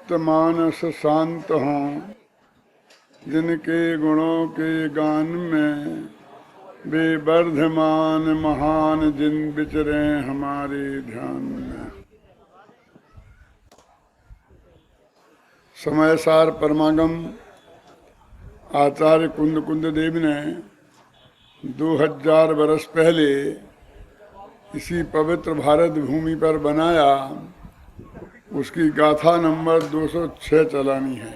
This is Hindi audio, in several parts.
तृप्त मानस शांत हों, जिनके गुणों के गान में वे वर्धमान महान जिन विचरे हमारे ध्यान में। समयसार परमागम आचार्य कुंद कुंद देव ने 2000 वर्ष पहले इसी पवित्र भारत भूमि पर बनाया। उसकी गाथा नंबर 206 चलानी है।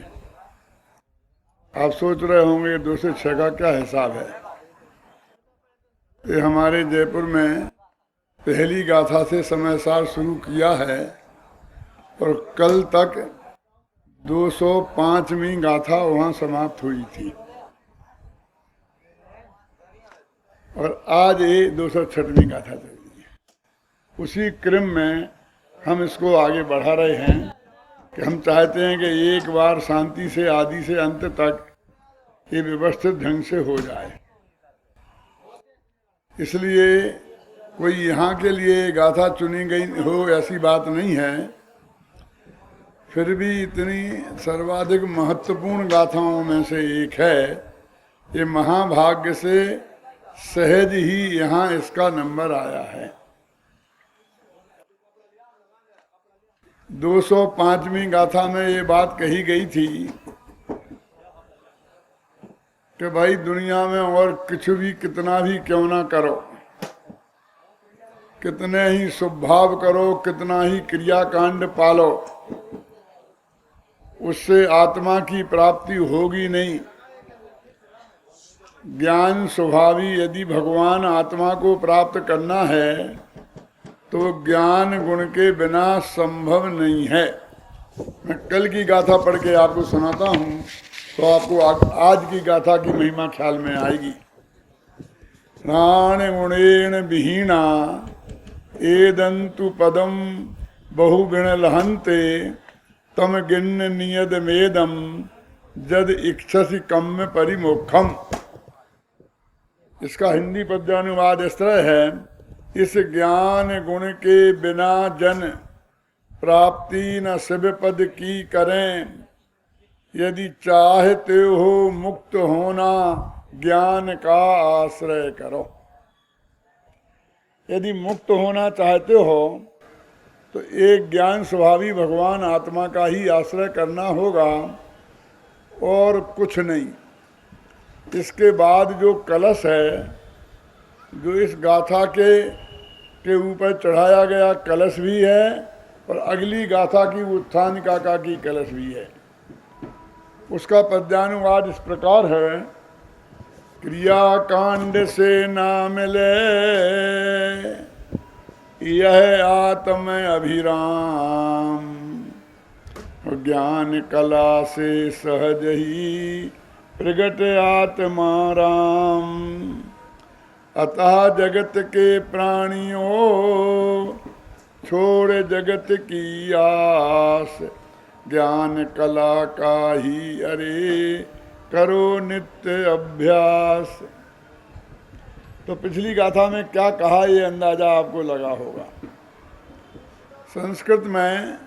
आप सोच रहे होंगे 206 का क्या हिसाब है। ये हमारे जयपुर में पहली गाथा से समयसार शुरू किया है और कल तक 205वीं गाथा वहां समाप्त हुई थी और आज ये 206वीं गाथा चल रही है। उसी क्रम में हम इसको आगे बढ़ा रहे हैं कि हम चाहते हैं कि एक बार शांति से आदि से अंत तक ये व्यवस्थित ढंग से हो जाए। इसलिए कोई यहाँ के लिए गाथा चुनी गई हो ऐसी बात नहीं है। फिर भी इतनी सर्वाधिक महत्वपूर्ण गाथाओं में से एक है। ये महाभाग्य से सहज ही यहाँ इसका नंबर आया है। 205वीं गाथा में ये बात कही गई थी कि भाई दुनिया में और कुछ भी कितना भी क्यों ना करो, कितने ही शुभभाव करो, कितना ही क्रियाकांड पालो, उससे आत्मा की प्राप्ति होगी नहीं। ज्ञान स्वभावी यदि भगवान आत्मा को प्राप्त करना है तो ज्ञान गुण के बिना संभव नहीं है। मैं कल की गाथा पढ़ के आपको सुनाता हूँ तो आपको आज की गाथा की महिमा ख्याल में आएगी। प्राण गुणेन विहीना एदंतु पदम बहुगुण लहंते तम गिन्न नियद मेदम जद इक्षसि कम्य परिमोक्षम। इसका हिंदी पद्यानुवाद इस तरह है। इस ज्ञान गुण के बिना जन प्राप्ति न शिव पद की करें। यदि चाहते हो मुक्त होना ज्ञान का आश्रय करो। यदि मुक्त होना चाहते हो तो एक ज्ञान स्वभावी भगवान आत्मा का ही आश्रय करना होगा और कुछ नहीं। इसके बाद जो कलश है, जो इस गाथा के ऊपर चढ़ाया गया कलश भी है और अगली गाथा की उत्थान काका की कलश भी है। उसका पद्यानुवाद इस प्रकार है। क्रिया कांड से नाम ले यह आत्म अभिराम, ज्ञान कला से सहज ही प्रगट आत्मा राम। अतः जगत के प्राणियों छोड़ जगत की आस, ज्ञान कला का ही अरे करो नित्य अभ्यास। तो पिछली गाथा में क्या कहा ये अंदाजा आपको लगा होगा। संस्कृत में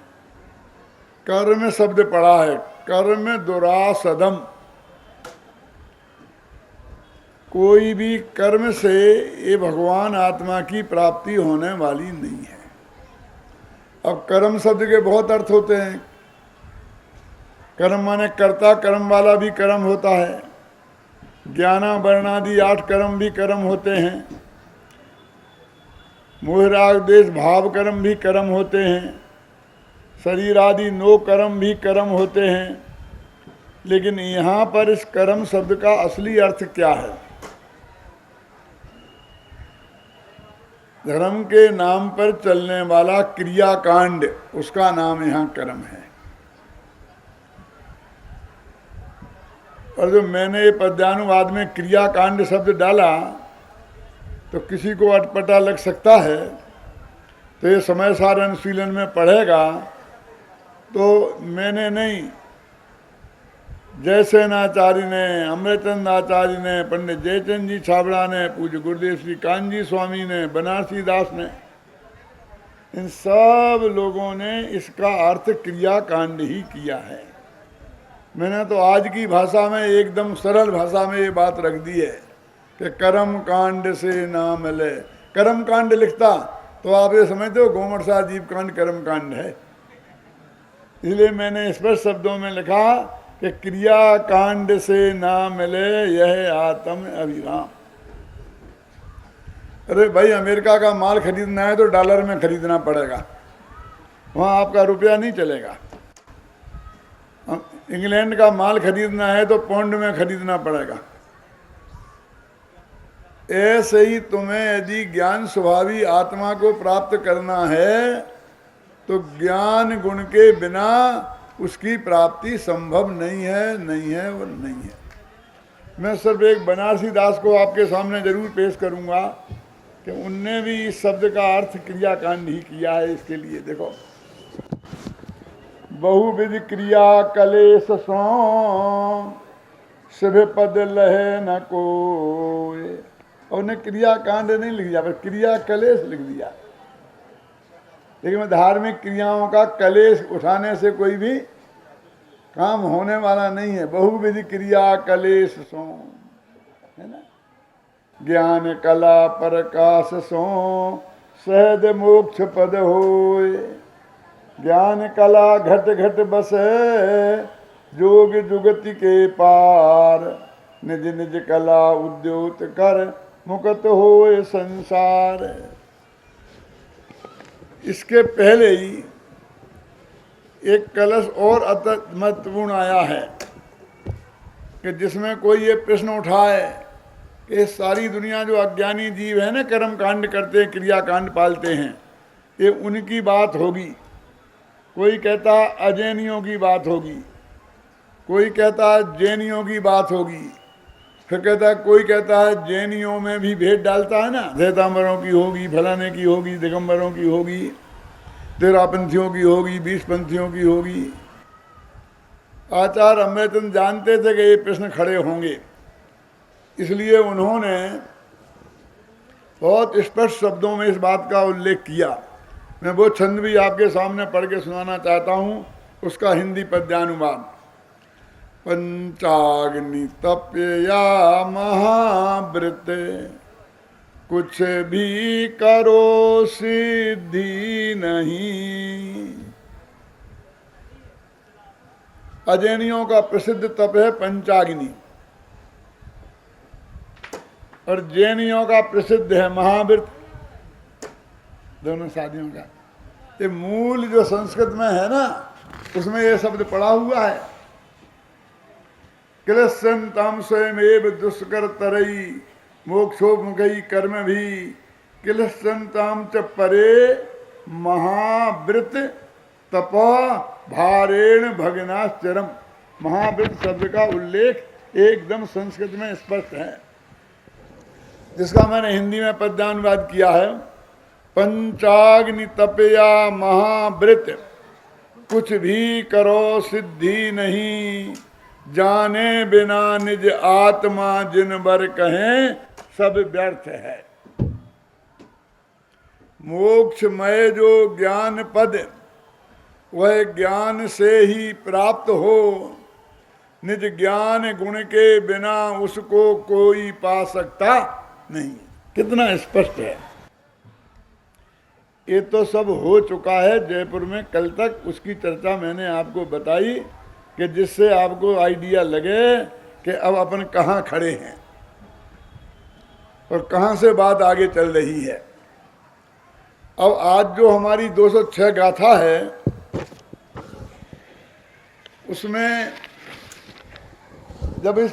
कर्म शब्द पढ़ा है। कर्म दुरासदम। कोई भी कर्म से ये भगवान आत्मा की प्राप्ति होने वाली नहीं है। अब कर्म शब्द के बहुत अर्थ होते हैं। कर्म माने कर्ता, कर्म वाला भी कर्म होता है। ज्ञाना वर्णादि 8 कर्म भी कर्म होते हैं। मोह राग देश भाव कर्म भी कर्म होते हैं। शरीर आदि 9 कर्म भी कर्म होते हैं। लेकिन यहाँ पर इस कर्म शब्द का असली अर्थ क्या है? धर्म के नाम पर चलने वाला क्रियाकांड, उसका नाम यहाँ कर्म है। और जो मैंने पद्यानुवाद में क्रियाकांड शब्द डाला तो किसी को अटपटा लग सकता है। तो ये समय सार अनुशीलन में पढ़ेगा तो मैंने नहीं, जयसेन आचार्य ने, अमृतचंद आचार्य ने, पंडित जयचंद जी छाबड़ा ने, पूज्य गुरुदेव श्री कांजी स्वामी ने, बनारसी दास ने, इन सब लोगों ने इसका अर्थ क्रियाकांड ही किया है। मैंने तो आज की भाषा में एकदम सरल भाषा में ये बात रख दी है कि कर्म कांड से ना मिले। कर्म कांड लिखता तो आप ये समझते हो गोमटसा जीव कांड कर्म कांड है, इसलिए मैंने स्पष्ट शब्दों में लिखा कि क्रिया कांड से ना मिले यह आत्म अभिराम। अरे भाई, अमेरिका का माल खरीदना है तो डॉलर में खरीदना पड़ेगा, वहाँ आपका रुपया नहीं चलेगा। इंग्लैंड का माल खरीदना है तो पाउंड में खरीदना पड़ेगा। ऐसे ही तुम्हें यदि ज्ञान स्वभावी आत्मा को प्राप्त करना है तो ज्ञान गुण के बिना उसकी प्राप्ति संभव नहीं है, नहीं है और नहीं है। मैं सिर्फ एक बनारसी दास को आपके सामने जरूर पेश करूंगा कि उनने भी इस शब्द का अर्थ क्रियाकांड ही किया है। इसके लिए देखो, बहुविध क्रिया कलेश सो शिव पद लहे न कोय। और उन्हें क्रियाकांड नहीं लिख दिया, बस क्रिया कलेश लिख दिया। लेकिन धार्मिक क्रियाओं का कलेश उठाने से कोई भी काम होने वाला नहीं है। बहुविध क्रिया कलेश सो, है ना। ज्ञान कला प्रकाश सो सहज मोक्ष पद होय। ज्ञान कला घट घट बसे जोग जुगति के पार। निज निज कला उद्योत कर मुक्त होय संसार। इसके पहले ही एक कलश और अत्यंत महत्वपूर्ण आया है कि जिसमें कोई ये प्रश्न उठाए कि सारी दुनिया जो अज्ञानी जीव है ना, कर्म कांड करते हैं, क्रिया कांड पालते हैं, ये उनकी बात होगी। कोई कहता अजैनियों की बात होगी, कोई कहता जैनियों की बात होगी, फिर कहता कोई कहता है जैनियों में भी भेद डालता है ना, श्वेतांबरों की होगी, फलाने की होगी, दिगंबरों की होगी, तेरापंथियों की होगी, 20 पंथियों की होगी। आचार्य अमृतचंद जानते थे कि ये प्रश्न खड़े होंगे, इसलिए उन्होंने बहुत स्पष्ट शब्दों में इस बात का उल्लेख किया। मैं वो छंद भी आपके सामने पढ़ के सुनाना चाहता हूँ, उसका हिंदी पद्यानुवाद। पंचाग्नि तपया महाव्रत कुछ भी करो सिद्धि नहीं। अजैनियों का प्रसिद्ध तप है पंचाग्नि, और जैनियों का प्रसिद्ध है महाव्रत, दोनों शादियों का। ये मूल जो संस्कृत में है ना, उसमें ये शब्द पड़ा हुआ है। क्लिश्यन्ताम स्वयमेव दुष्कर तरई मोक्षोमुखई कर्म भी क्लिश्यन्ताम च परे महाव्रत तप भारेण भगनाश्चरम। महाव्रत शब्द का उल्लेख एकदम संस्कृत में स्पष्ट है, जिसका मैंने हिंदी में पद्यानुवाद किया है। पंचाग्नि तपया महाव्रत कुछ भी करो सिद्धि नहीं। जाने बिना निज आत्मा जिन बर कहें सब व्यर्थ है। मोक्षमय जो ज्ञान पद वह ज्ञान से ही प्राप्त हो। निज ज्ञान गुण के बिना उसको कोई पा सकता नहीं। कितना स्पष्ट है। ये तो सब हो चुका है जयपुर में कल तक, उसकी चर्चा मैंने आपको बताई कि जिससे आपको आइडिया लगे कि अब अपन कहाँ खड़े हैं और कहाँ से बात आगे चल रही है। अब आज जो हमारी 206 गाथा है, उसमें जब इस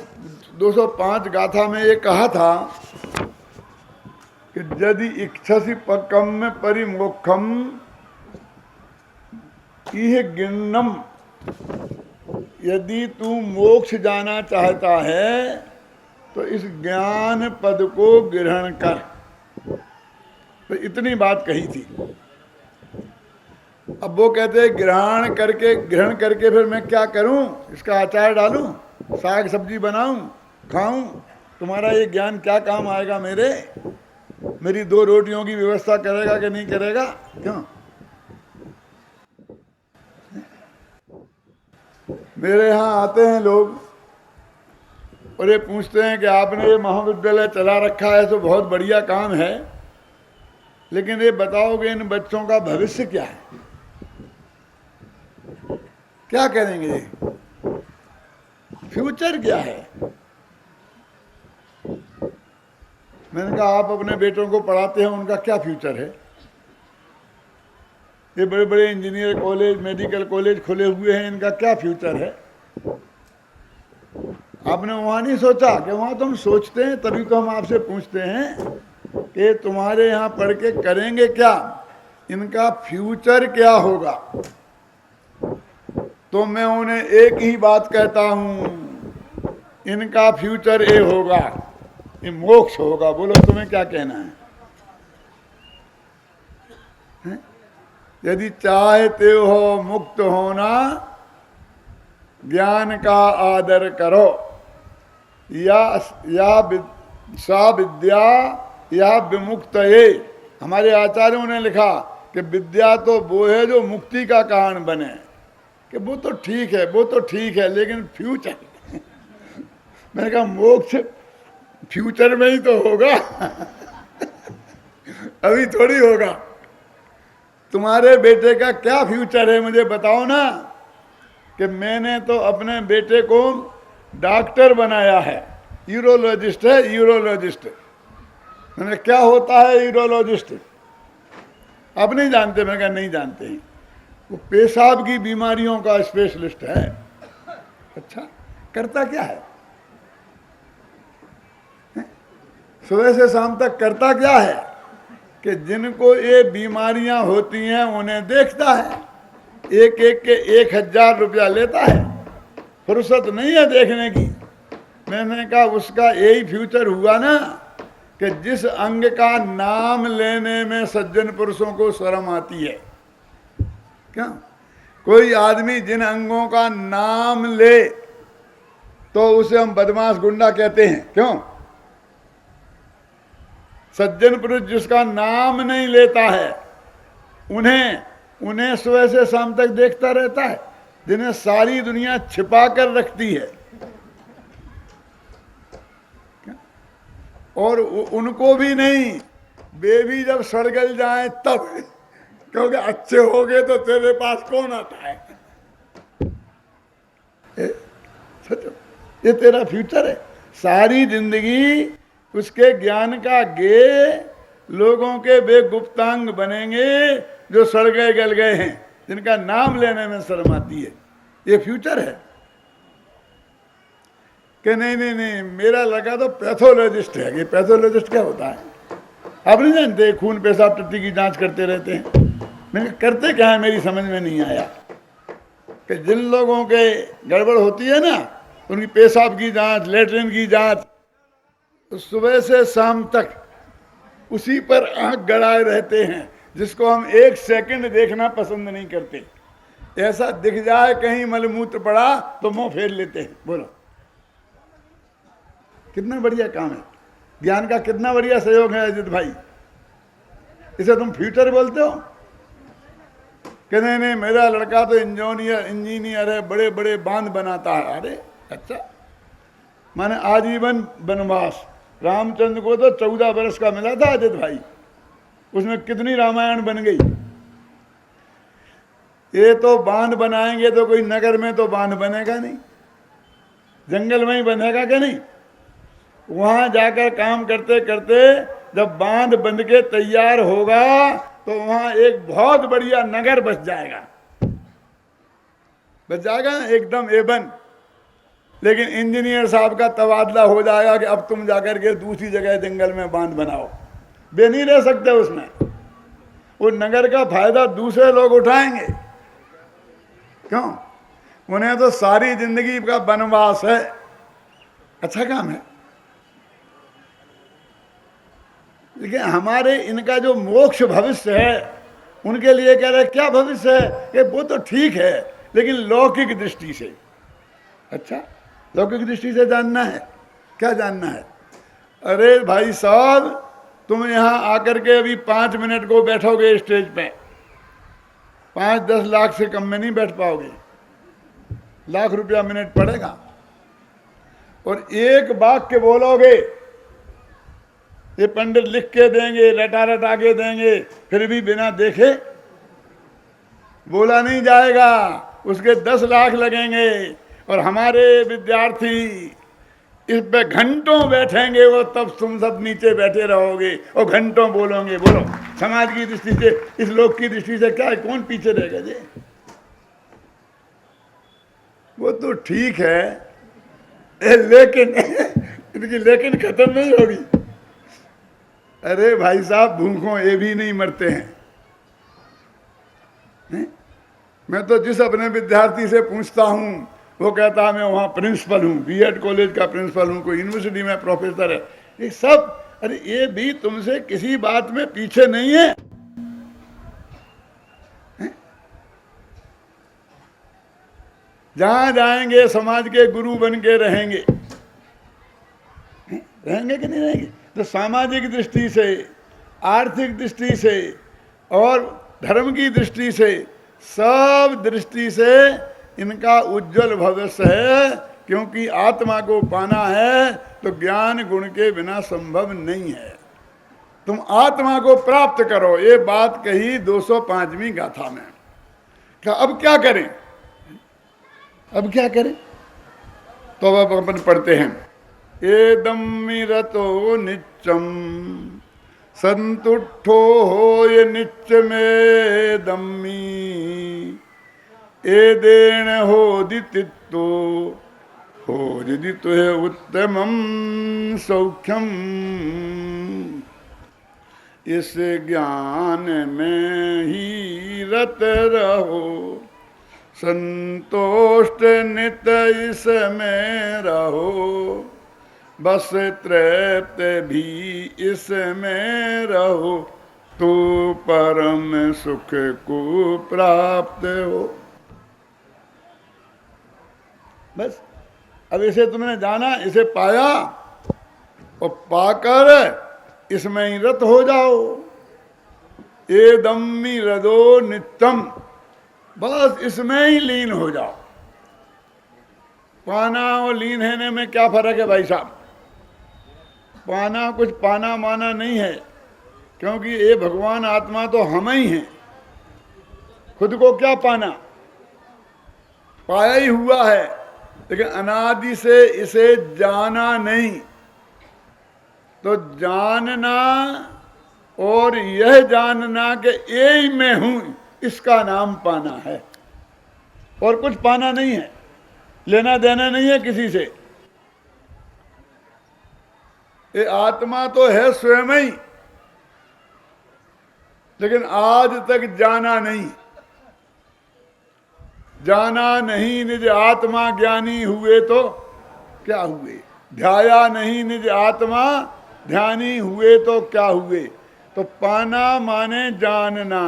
205 गाथा में ये कहा था कि यदि इच्छसि पकम परिमोक्षम इह गिन्नम, यदि तू मोक्ष जाना चाहता है तो इस ज्ञान पद को ग्रहण कर। तो इतनी बात कही थी। अब वो कहते ग्रहण करके फिर मैं क्या करूं? इसका अचार डालूं, साग सब्जी बनाऊं, खाऊं? तुम्हारा ये ज्ञान क्या काम आएगा? मेरी 2 रोटियों की व्यवस्था करेगा कि नहीं करेगा? क्यों? मेरे यहाँ आते हैं लोग और ये पूछते हैं कि आपने ये महाविद्यालय चला रखा है तो बहुत बढ़िया काम है, लेकिन ये बताओगे इन बच्चों का भविष्य क्या है, क्या करेंगे ये, फ्यूचर क्या है। मैंने कहा आप अपने बेटों को पढ़ाते हैं, उनका क्या फ्यूचर है। ये बड़े बड़े इंजीनियर कॉलेज, मेडिकल कॉलेज खुले हुए हैं, इनका क्या फ्यूचर है। आपने वहाँ नहीं सोचा कि वहाँ तो हम सोचते हैं, तभी तो हम आपसे पूछते हैं कि तुम्हारे यहाँ पढ़ के करेंगे क्या, इनका फ्यूचर क्या होगा। तो मैं उन्हें एक ही बात कहता हूँ, इनका फ्यूचर ये होगा, ये मोक्ष होगा। बोलो तुम्हें क्या कहना है? यदि चाहते हो मुक्त होना, ज्ञान का आदर करो, या सा विद्या या विमुक्त। ये हमारे आचार्यों ने लिखा कि विद्या तो वो है जो मुक्ति का कारण बने, कि वो तो ठीक है, वो तो ठीक है, लेकिन फ्यूचर मैंने कहा मोक्ष फ्यूचर में ही तो होगा अभी थोड़ी होगा। तुम्हारे बेटे का क्या फ्यूचर है मुझे बताओ ना। कि मैंने तो अपने बेटे को डॉक्टर बनाया है, यूरोलॉजिस्ट है, यूरोलॉजिस्ट। मैंने क्या होता है यूरोलॉजिस्ट? आप नहीं जानते? मैंने कहा नहीं जानते हैं। वो पेशाब की बीमारियों का स्पेशलिस्ट है। अच्छा, करता क्या है? सुबह से शाम तक करता क्या है? कि जिनको ये बीमारियां होती हैं उन्हें देखता है, एक एक के 1000 रुपया लेता है, फुर्सत नहीं है देखने की। मैंने कहा उसका यही फ्यूचर हुआ ना कि जिस अंग का नाम लेने में सज्जन पुरुषों को शर्म आती है। क्या कोई आदमी जिन अंगों का नाम ले तो उसे हम बदमाश गुंडा कहते हैं, क्यों? सज्जन पुरुष जिसका नाम नहीं लेता है उन्हें सुबह से शाम तक देखता रहता है, जिन्हें सारी दुनिया छिपा कर रखती है। और उनको भी नहीं, वे भी जब सड़गल जाए तब, क्योंकि अच्छे हो गए तो तेरे पास कौन आता है। ये तेरा फ्यूचर है। सारी जिंदगी उसके ज्ञान का गे लोगों के वे गुप्तांग बनेंगे जो सड़ गए गल गए हैं, जिनका नाम लेने में शर्म आती है। ये फ्यूचर है कि नहीं नहीं नहीं, मेरा लगा तो पैथोलॉजिस्ट है। ये पैथोलॉजिस्ट क्या होता है आप नहीं जानते? खून पेशाब टट्टी की जांच करते रहते हैं। मैंने करते क्या है मेरी समझ में नहीं आया। कि जिन लोगों के गड़बड़ होती है ना, उनकी पेशाब की जांच, लेटरिन की जांच, तो सुबह से शाम तक उसी पर आंख गड़ाए रहते हैं, जिसको हम 1 सेकंड देखना पसंद नहीं करते। ऐसा दिख जाए कहीं मलमूत्र पड़ा तो मुंह फेर लेते हैं। बोलो कितना बढ़िया काम है। ज्ञान का कितना बढ़िया सहयोग है अजित भाई। इसे तुम फ्यूचर बोलते हो कि नहीं नहीं मेरा लड़का तो इंजीनियर है, बड़े बड़े बांध बनाता है। अरे अच्छा, माने आजीवन वनवास। रामचंद्र को तो 14 वर्ष का मिला था अजित भाई, उसमें कितनी रामायण बन गई। ये तो बांध बनाएंगे तो कोई नगर में तो बांध बनेगा नहीं, जंगल में ही बनेगा क्या नहीं। वहां जाकर काम करते करते जब बांध बंध के तैयार होगा तो वहां एक बहुत बढ़िया नगर बस जाएगा, बस जाएगा एकदम एवन। लेकिन इंजीनियर साहब का तबादला हो जाएगा कि अब तुम जाकर के दूसरी जगह जंगल में बांध बनाओ। वे नहीं रह सकते उसमें। वो नगर का फायदा दूसरे लोग उठाएंगे। क्यों? उन्हें तो सारी जिंदगी का वनवास है। अच्छा काम है। लेकिन हमारे इनका जो मोक्ष भविष्य है, उनके लिए कह रहे क्या भविष्य है कि वो तो ठीक है, लेकिन लौकिक दृष्टि से। अच्छा, लौकिक दृष्टि से जानना है? क्या जानना है? अरे भाई साहब, तुम यहाँ आकर के अभी 5 मिनट को बैठोगे स्टेज पे, 5-10 लाख से कम में नहीं बैठ पाओगे। लाख रुपया मिनट पड़ेगा। और एक वाक्य बोलोगे, ये पंडित लिख के देंगे, रटा रटा के देंगे, फिर भी बिना देखे बोला नहीं जाएगा, उसके 10 लाख लगेंगे। और हमारे विद्यार्थी इस पे घंटों बैठेंगे, वो तब तुम सब नीचे बैठे रहोगे और घंटों बोलोगे। बोलो, समाज की दृष्टि से, इस लोक की दृष्टि से क्या है, कौन पीछे रहेगा जी? वो तो ठीक है, लेकिन इनकी लेकिन खत्म नहीं होगी। अरे भाई साहब, भूखों ये भी नहीं मरते हैं। मैं तो जिस अपने विद्यार्थी से पूछता हूं, वो कहता है मैं वहाँ प्रिंसिपल हूँ, बीएड कॉलेज का प्रिंसिपल हूँ, कोई यूनिवर्सिटी में प्रोफेसर है। ये सब, अरे ये भी तुमसे किसी बात में पीछे नहीं है, जहां जाएंगे समाज के गुरु बन के रहेंगे। रहेंगे कि नहीं रहेंगे? तो सामाजिक दृष्टि से, आर्थिक दृष्टि से और धर्म की दृष्टि से, सब दृष्टि से इनका उज्जवल भविष्य है। क्योंकि आत्मा को पाना है तो ज्ञान गुण के बिना संभव नहीं है। तुम आत्मा को प्राप्त करो, ये बात कही 205वीं गाथा में। क्या अब क्या करें? अब क्या करें? तो अब अपन पढ़ते हैं, एदम्मि रतो नित्यम संतुष्टो हो ये नित्य में दम्मी, एदेन हो दितित्तो हो दिदितो है उत्तमम सौख्यम। इस ज्ञान में ही रत रहो, संतोष नित इसमें रहो, बस तृप्त भी इसमें रहो, तो परम सुख को प्राप्त हो। बस अब इसे तुमने जाना, इसे पाया और पाकर इसमें ही रत हो जाओ। एदम्मि रदो नित्यम, बस इसमें ही लीन हो जाओ। पाना और लीन होने में क्या फर्क है भाई साहब? पाना कुछ पाना माना नहीं है, क्योंकि ये भगवान आत्मा तो हम ही हैं। खुद को क्या पाना? पाया ही हुआ है, लेकिन अनादि से इसे जाना नहीं। तो जानना और यह जानना कि यही मैं हूं, इसका नाम पाना है। और कुछ पाना नहीं है, लेना देना नहीं है किसी से। ये आत्मा तो है स्वयं ही, लेकिन आज तक जाना नहीं। जाना नहीं निज आत्मा ज्ञानी हुए तो क्या हुए, ध्याया नहीं निज आत्मा ध्यानी हुए तो क्या हुए। तो पाना माने जानना,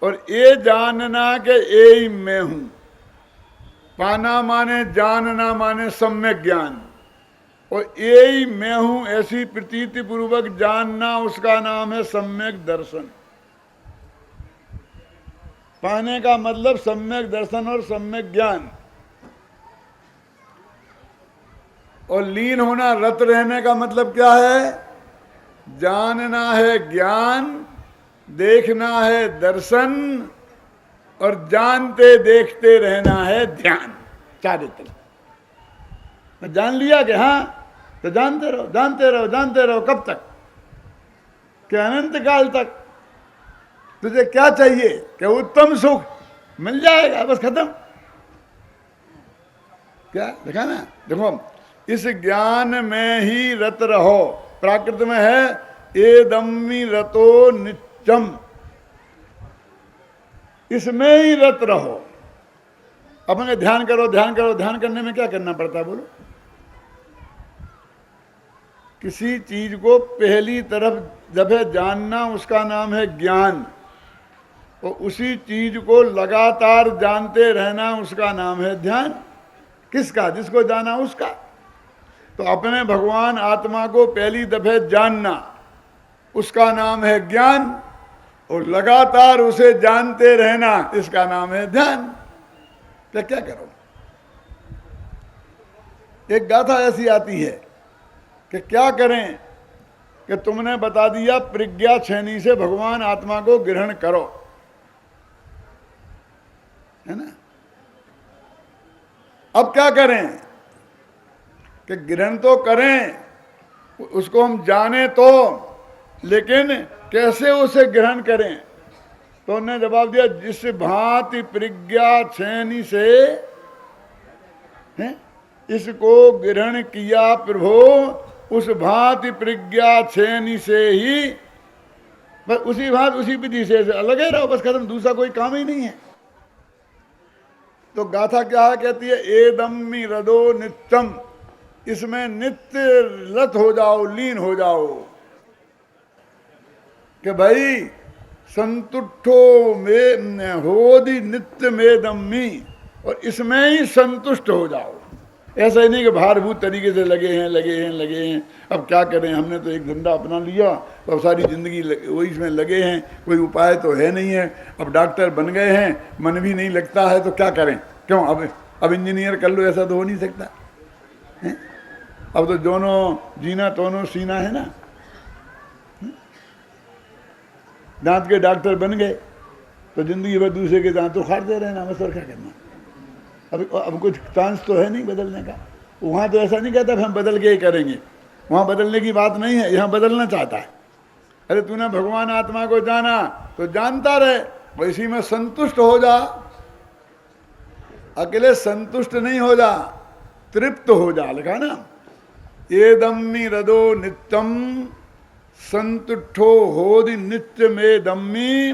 और ये जानना कि यही मैं हूं। पाना माने जानना, माने सम्यक ज्ञान, और यही मैं हूं ऐसी प्रतीति पूर्वक जानना, उसका नाम है सम्यक दर्शन। पाने का मतलब सम्यक दर्शन और सम्यक ज्ञान। और लीन होना, रत रहने का मतलब क्या है? जानना है ज्ञान, देखना है दर्शन, और जानते देखते रहना है ध्यान। चारित्र जान लिया कि हाँ, तो जानते रहो, जानते रहो, जानते रहो। कब तक? कि अनंत काल तक। तुझे क्या चाहिए? कि उत्तम सुख मिल जाएगा, बस खत्म। क्या देखा ना? देखो, इस ज्ञान में ही रत रहो। प्राकृत में है एदम्मि रतो नित्यम, इसमें ही रत रहो। अपन ध्यान करो, ध्यान करो। ध्यान करने में क्या करना पड़ता है बोलो? किसी चीज को पहली तरफ जब है जानना, उसका नाम है ज्ञान। और उसी चीज को लगातार जानते रहना, उसका नाम है ध्यान। किसका? जिसको जाना उसका। तो अपने भगवान आत्मा को पहली दफे जानना, उसका नाम है ज्ञान, और लगातार उसे जानते रहना, इसका नाम है ध्यान। तो क्या करो? एक गाथा ऐसी आती है कि क्या करें कि तुमने बता दिया प्रज्ञा छेनी से भगवान आत्मा को ग्रहण करो, है ना। अब क्या करें कि ग्रहण तो करें, उसको हम जाने तो, लेकिन कैसे उसे ग्रहण करें। तो उन्होंने जवाब दिया, जिस भांति प्रज्ञा छेनी से है इसको ग्रहण किया प्रभु, उस भांति प्रज्ञा छेनी से ही, बस उसी भांति उसी विधि से अलग ही रहो, बस खत्म, दूसरा कोई काम ही नहीं है। तो गाथा क्या है, कहती है एदम्मी रदो नित्यम, इसमें नित्य लत हो जाओ, लीन हो जाओ कि भाई संतुष्टो में होदि नित्य में दम्मी, और इसमें ही संतुष्ट हो जाओ। ऐसा ही नहीं कि भारभूत तरीके से लगे हैं। अब क्या करें, हमने तो एक धंधा अपना लिया तो अब सारी जिंदगी वही इसमें लगे हैं, कोई उपाय तो है नहीं है। अब डॉक्टर बन गए हैं, मन भी नहीं लगता है, तो क्या करें, क्यों अब इंजीनियर कर लो, ऐसा तो हो नहीं सकता है? अब तो दोनों जीना दोनों सीना है ना। दांत के डॉक्टर बन गए तो जिंदगी भर दूसरे के दांत उखाड़ते रहना, बस और क्या करना। अब कुछ चांस तो है नहीं बदलने का। वहाँ तो ऐसा नहीं कहता हम बदल के ही करेंगे, वहाँ बदलने की बात नहीं है, यहाँ बदलना चाहता है। अरे तूने भगवान आत्मा को जाना तो जानता रहे, वो इसी में संतुष्ट हो जा। अकेले संतुष्ट नहीं हो जा, तृप्त हो जा, लिखा ना, एदम्मी रदो नित्यम संतुष्टो होदि नित्य में दम्मी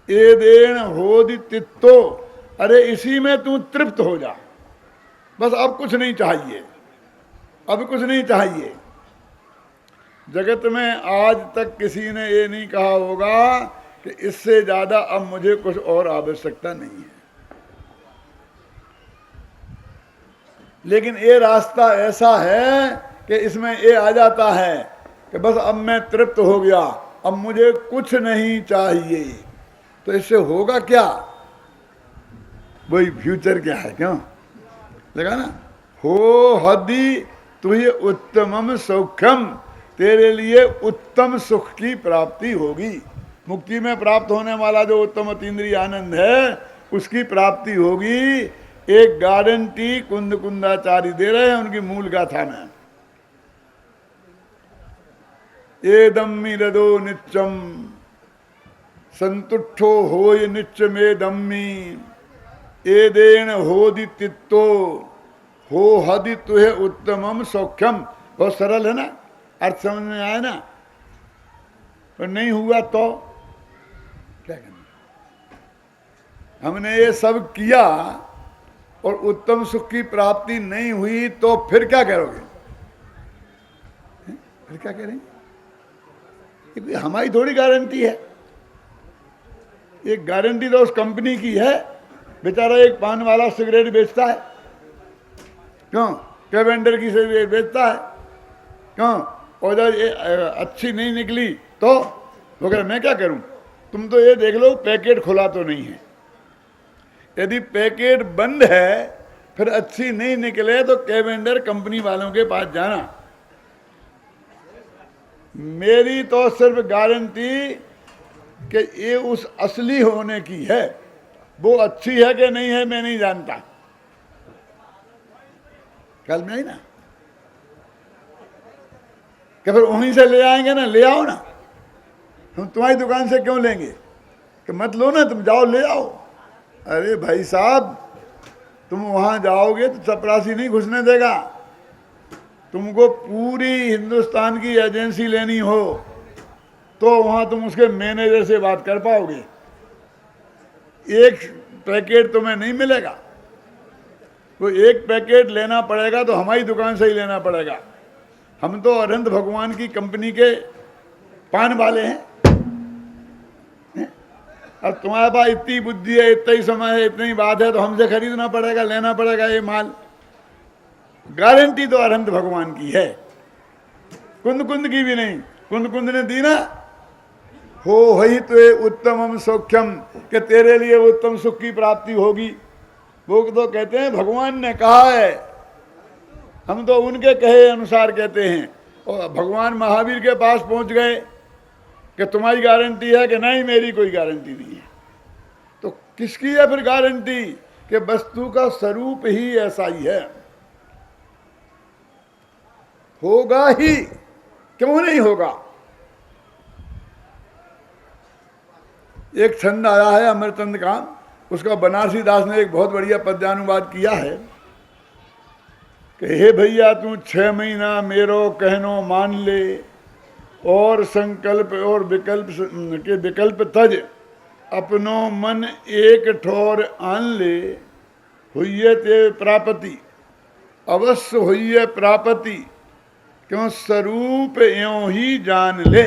एदेन होदि तित्तो। अरे इसी में तू तृप्त हो जा, बस अब कुछ नहीं चाहिए, अब कुछ नहीं चाहिए। जगत में आज तक किसी ने ये नहीं कहा होगा कि इससे ज्यादा अब मुझे कुछ और आवश्यकता नहीं है। लेकिन ये रास्ता ऐसा है कि इसमें ये आ जाता है कि बस अब मैं तृप्त हो गया, अब मुझे कुछ नहीं चाहिए। तो इससे होगा क्या, वही फ्यूचर क्या है, क्यों लगा ना, हो हदि तुझे उत्तमम सौख्यम, तेरे लिए उत्तम सुख की प्राप्ति होगी। मुक्ति में प्राप्त होने वाला जो उत्तम अतीन्द्रिय आनंद है उसकी प्राप्ति होगी। एक गारंटी कुंद कुंदाचार्य दे रहे हैं उनकी मूल गाथा में, एदम्मी रदो नित्यम संतुष्टो होय नित्य में दम्मी एदेन होदि तित्तो हो हदि तुहे उत्तमम सौख्यम। बहुत सरल है ना, अर्थ समझ में आया ना। पर नहीं हुआ तो क्या करना, हमने ये सब किया और उत्तम सुख की प्राप्ति नहीं हुई तो फिर क्या करोगे, फिर क्या करेंगे। हमारी थोड़ी गारंटी है, एक गारंटी तो उस कंपनी की है। बेचारा एक पान वाला सिगरेट बेचता है, क्यों, कैवेंडर की सिगरेट बेचता है, क्यों, और जब ये अच्छी नहीं निकली तो वो कह मैं क्या करूं, तुम तो ये देख लो पैकेट खुला तो नहीं है। यदि पैकेट बंद है फिर अच्छी नहीं निकले तो कैवेंडर कंपनी वालों के पास जाना। मेरी तो सिर्फ गारंटी कि ये उस असली होने की है, वो अच्छी है कि नहीं है मैं नहीं जानता। कल में आई ना कि फिर वहीं से ले आएंगे ना, ले आओ ना, हम तुम्हारी दुकान से क्यों लेंगे कि मत लो ना, तुम जाओ ले आओ। अरे भाई साहब, तुम वहां जाओगे तो चपरासी नहीं घुसने देगा। तुमको पूरी हिंदुस्तान की एजेंसी लेनी हो तो वहां तुम उसके मैनेजर से बात कर पाओगे। एक पैकेट तुम्हें नहीं मिलेगा, तो एक पैकेट लेना पड़ेगा तो हमारी दुकान से ही लेना पड़ेगा। हम तो अनंत भगवान की कंपनी के पान वाले हैं। अब तुम्हारे पास इतनी बुद्धि है, इतना ही समय है, इतनी बात है, तो हमसे खरीदना पड़ेगा, लेना पड़ेगा ये माल। गारंटी तो अनंत भगवान की है, कुंद कुंद की भी नहीं। कुंद कुंद ने दी ना, हो वही तो उत्तमम सौख्यम, कि तेरे लिए उत्तम सुख की प्राप्ति होगी। वो तो कहते हैं भगवान ने कहा है हम तो उनके कहे अनुसार कहते हैं। और भगवान महावीर के पास पहुंच गए कि तुम्हारी गारंटी है कि नहीं, मेरी कोई गारंटी नहीं है। तो किसकी है फिर गारंटी कि वस्तु का स्वरूप ही ऐसा ही है, होगा ही, क्यों नहीं होगा। एक छंद आया है अमरचंद का, उसका बनारसी दास ने एक बहुत बढ़िया पद्यानुवाद किया है कि हे भैया तू 6 महीना मेरो कहनो मान ले, और संकल्प और विकल्प के विकल्प तज, अपनो मन एक ठोर आन ले, हुई ते प्रापति अवश्य हुई प्रापति, क्यों स्वरूप यों ही जान ले।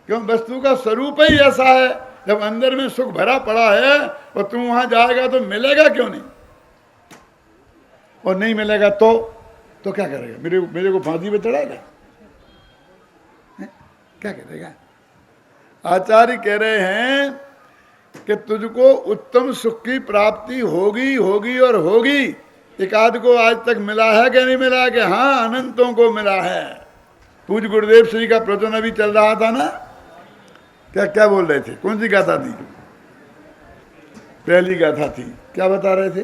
क्यों वस्तु का स्वरूप ही ऐसा है, जब अंदर में सुख भरा पड़ा है और तू वहां जाएगा तो मिलेगा क्यों नहीं, और नहीं मिलेगा तो क्या करेगा, मेरे को फांसी पे चढ़ाएगा, क्या करेगा। आचार्य कह रहे हैं कि तुझको उत्तम सुख की प्राप्ति होगी होगी और होगी। एक आध को आज तक मिला है कि नहीं मिला है, कि हाँ अनंतों को मिला है। पूज्य गुरुदेव श्री का प्रवचन अभी चल रहा था ना, क्या क्या बोल रहे थे, कौन सी गाथा थी, पहली गाथा थी, क्या बता रहे थे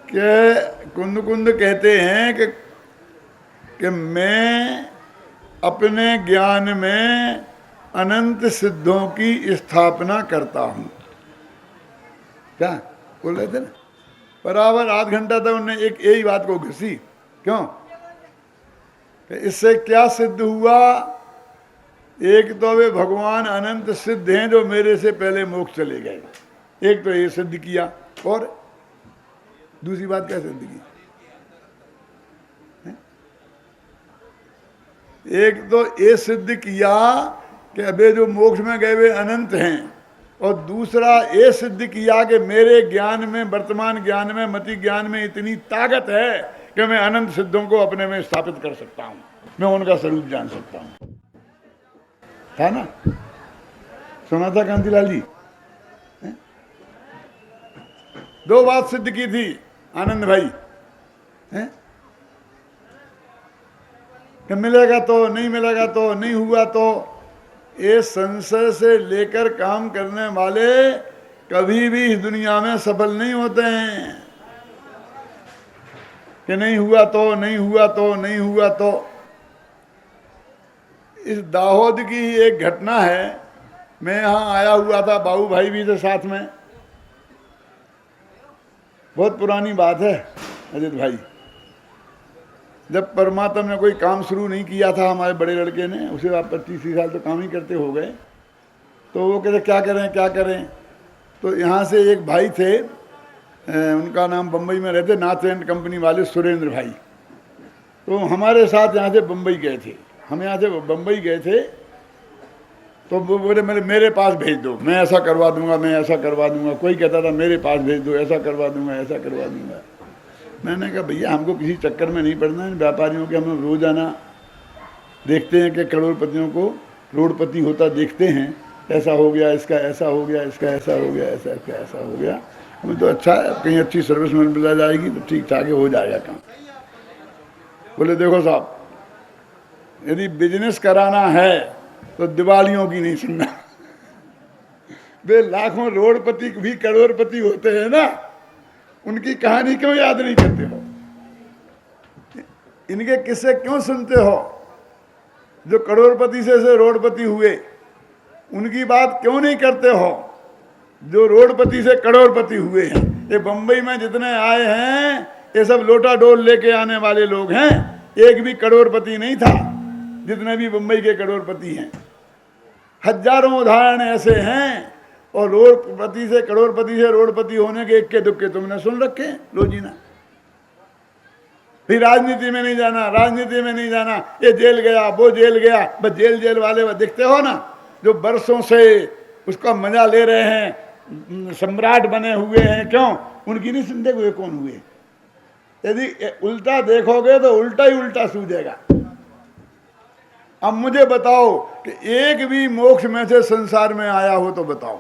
कि कुंद कुंद कहते हैं कि मैं अपने ज्ञान में अनंत सिद्धों की स्थापना करता हूं। क्या बोल रहे थे ना, बराबर आध घंटा तक उन्होंने एक यही बात को घसी। क्यों, इससे क्या सिद्ध हुआ, एक तो वे भगवान अनंत सिद्ध हैं जो मेरे से पहले मोक्ष चले गए, एक तो ये सिद्ध किया, और दूसरी बात क्या सिद्ध की, एक तो ये सिद्ध किया कि अबे जो मोक्ष में गए वे अनंत हैं, और दूसरा ये सिद्ध किया कि मेरे ज्ञान में, वर्तमान ज्ञान में, मति ज्ञान में इतनी ताकत है कि मैं अनंत सिद्धों को अपने में स्थापित कर सकता हूं, मैं उनका स्वरूप जान सकता हूं। था ना, सुना था कांतिलाल जी, दो बात सिद्ध की थी आनंद भाई, हैं? कि मिलेगा तो नहीं, मिलेगा तो नहीं, हुआ तो। ये संशय से लेकर काम करने वाले कभी भी इस दुनिया में सफल नहीं होते हैं कि नहीं हुआ तो, नहीं हुआ तो, नहीं हुआ तो। इस दाहोद की एक घटना है, मैं यहाँ आया हुआ था, बाबू भाई भी थे साथ में, बहुत पुरानी बात है अजित भाई, जब परमात्मा ने कोई काम शुरू नहीं किया था हमारे बड़े लड़के ने, उसे आप 25 साल तो काम ही करते हो गए, तो वो कहते क्या करें क्या करें। तो यहाँ से एक भाई थे, उनका नाम बम्बई में रहते, नाथ एंड कंपनी वाले सुरेंद्र भाई, तो हमारे साथ यहाँ से बम्बई गए थे। हम यहाँ से बम्बई गए थे, तो वो बोले मेरे पास भेज दो, मैं ऐसा करवा दूंगा, मैं ऐसा करवा दूंगा। कोई कहता था मेरे पास भेज दो, ऐसा करवा दूंगा, ऐसा करवा दूंगा। मैंने कहा भैया हमको किसी चक्कर में नहीं पड़ना है, व्यापारियों के हम लोग रोजाना देखते हैं कि करोड़पतियों को करोड़पति होता देखते हैं, ऐसा हो गया, इसका ऐसा हो गया, इसका ऐसा हो गया, ऐसा इसका ऐसा हो गया। हमें तो अच्छा है, कहीं अच्छी सर्विस मिल जाएगी तो ठीक ठाक हो जाएगा काम। बोले देखो साहब, यदि बिजनेस कराना है तो दिवालियों की नहीं सुनना। वे लाखों रोडपति भी करोड़पति होते हैं ना, उनकी कहानी क्यों याद नहीं करते हो, इनके किस्से क्यों सुनते हो, जो करोड़पति से रोडपति हुए उनकी बात क्यों नहीं करते हो, जो रोडपति से करोड़पति हुए हैं। ये बंबई में जितने आए हैं ये सब लोटा डोल लेके आने वाले लोग हैं, एक भी करोड़पति नहीं था। जितने भी बंबई के करोड़पति हैं, हजारों उदाहरण ऐसे हैं, और रोडपति से रोडपति होने के इक्के दुक्के तुमने सुन रखे रोजीना। फिर राजनीति में नहीं जाना, राजनीति में नहीं जाना, ये जेल गया, वो जेल गया, बस जेल वाले वो दिखते हो ना, जो बरसों से उसका मजा ले रहे हैं, सम्राट बने हुए हैं, क्यों उनकी नहीं सुनते हुए कौन हुए। यदि उल्टा देखोगे तो उल्टा ही उल्टा सूझेगा। अब मुझे बताओ कि एक भी मोक्ष में से संसार में आया हो तो बताओ।